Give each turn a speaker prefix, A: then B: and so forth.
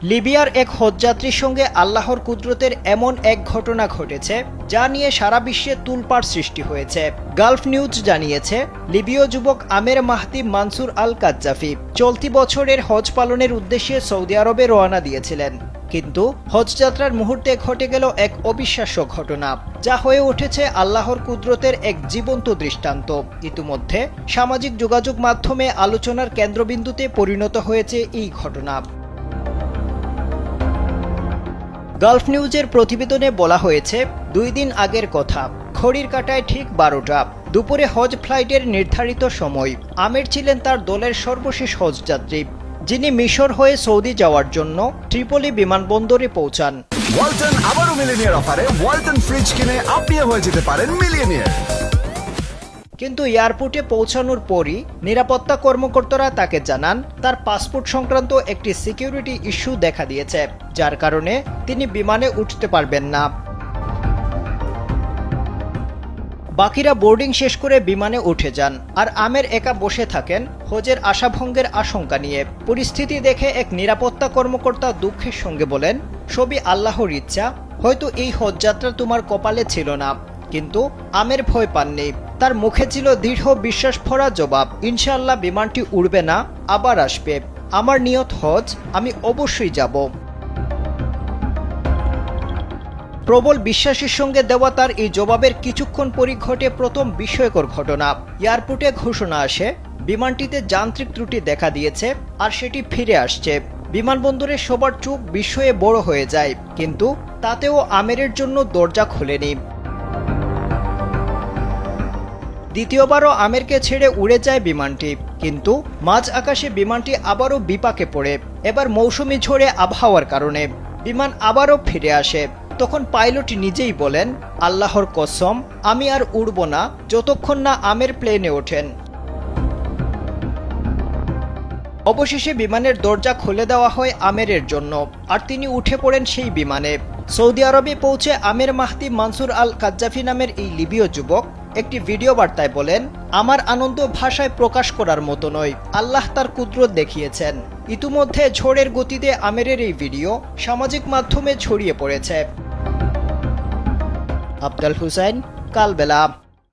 A: লিবিয়ার এক হজযাত্রীর সঙ্গে আল্লাহর কুদরতের এমন এক ঘটনা ঘটেছে যা নিয়ে সারা বিশ্বে তুলপাড় সৃষ্টি হয়েছে। গালফ নিউজ জানিয়েছে, লিবীয় যুবক আমের মাহদি মানসুর আল কাজ্জাফি চলতি বছরের হজ পালনের উদ্দেশ্যে সৌদি আরবে রওনা দিয়েছিলেন। কিন্তু হজযাত্রার মুহূর্তে ঘটে গেল এক অবিশ্বাস্য ঘটনা, যা হয়ে উঠেছে আল্লাহর কুদরতের এক জীবন্ত দৃষ্টান্ত। ইতিমধ্যে সামাজিক যোগাযোগ মাধ্যমে আলোচনার কেন্দ্রবিন্দুতে পরিণত হয়েছে এই ঘটনা। গালফ নিউজের প্রতিবেদনে বলা হয়েছে, 2 দিন আগের কথা, ঘড়ির কাঁটায় ঠিক 12টা দুপুরে হজ ফ্লাইটের নির্ধারিত সময়। আমের ছিলেন তার দলের সর্বশেষ হজযাত্রী, যিনি মিশর হয়ে সৌদি যাওয়ার জন্য ট্রিপলি বিমানবন্দরে পৌঁছান।
B: ওয়ালটন আবারও মিলিয়নিয়ার অফারে ওয়ালটন ফ্রিজ কিনে আপনিও হয়ে যেতে পারেন মিলিয়নিয়ার।
A: কিন্তু এয়ারপোর্টে পৌঁছানোর পরই নিরাপত্তা কর্মকর্তারা তাকে জানান তার পাসপোর্ট সংক্রান্ত একটি সিকিউরিটি ইস্যু দেখা দিয়েছে, যার কারণে তিনি বিমানে উঠতে পারবেন না। বাকিরা বোর্ডিং শেষ করে বিমানে উঠে যান, আর আমের একা বসে থাকেন হজের আশাভঙ্গের আশঙ্কা নিয়ে। পরিস্থিতি দেখে এক নিরাপত্তা কর্মকর্তা দুঃখের সঙ্গে বলেন, সবই আল্লাহর ইচ্ছা, হয়তো এই হজযাত্রা তোমার কপালে ছিল না। কিন্তু আমের ভয় পাননি, তার মুখে ছিল দৃঢ় বিশ্বাস ভরা জবাব, ইনশাআল্লাহ বিমানটি উড়বে না, আবার আসবে। আমার নিয়ত হজ, আমি অবশ্যই যাব। প্রবল বিশ্বাসের সঙ্গে দেওয়া তার এই জবাবের কিছুক্ষণ পরই ঘটে প্রথম বিস্ময়কর ঘটনা। এয়ারপোর্টে ঘোষণা আসে, বিমানটিতে যান্ত্রিক ত্রুটি দেখা দিয়েছে আর সেটি ফিরে আসছে। বিমানবন্দরে সবার চোখ বিস্ময়ে বড় হয়ে যায়, কিন্তু তাতেও আমেরের জন্য দরজা খোলেনি। দ্বিতীয়বারও আমেরকে ছেড়ে উড়ে যায় বিমানটি, কিন্তু মাঝ আকাশে বিমানটি আবারও বিপাকে পড়ে। এবার মৌসুমি ঝড়ে আবহাওয়ার কারণে বিমান আবারও ফিরে আসে। তখন পাইলট নিজেই বলেন, আল্লাহর কসম, আমি আর উড়ব না যতক্ষণ না আমের প্লেনে ওঠেন। অবশেষে বিমানের দরজা খুলে দেওয়া হয় আমেরের জন্য, আর তিনি উঠে পড়েন সেই বিমানে। সৌদি আরবে পৌঁছে আমের মাহদি মানসুর আল কাজ্জাফি নামের এই লিবীয় যুবক একটি ভিডিও বার্তায় বলেন, আমার আনন্দ ভাষায় প্রকাশ করার মতো নয়, আল্লাহ তার কুদরত দেখিয়েছেন। ইতিমধ্যে ঝড়ের গতিতে আমেরের এই ভিডিও সামাজিক মাধ্যমে ছড়িয়ে পড়েছে। আফজাল হুসাইন, কালবেলা।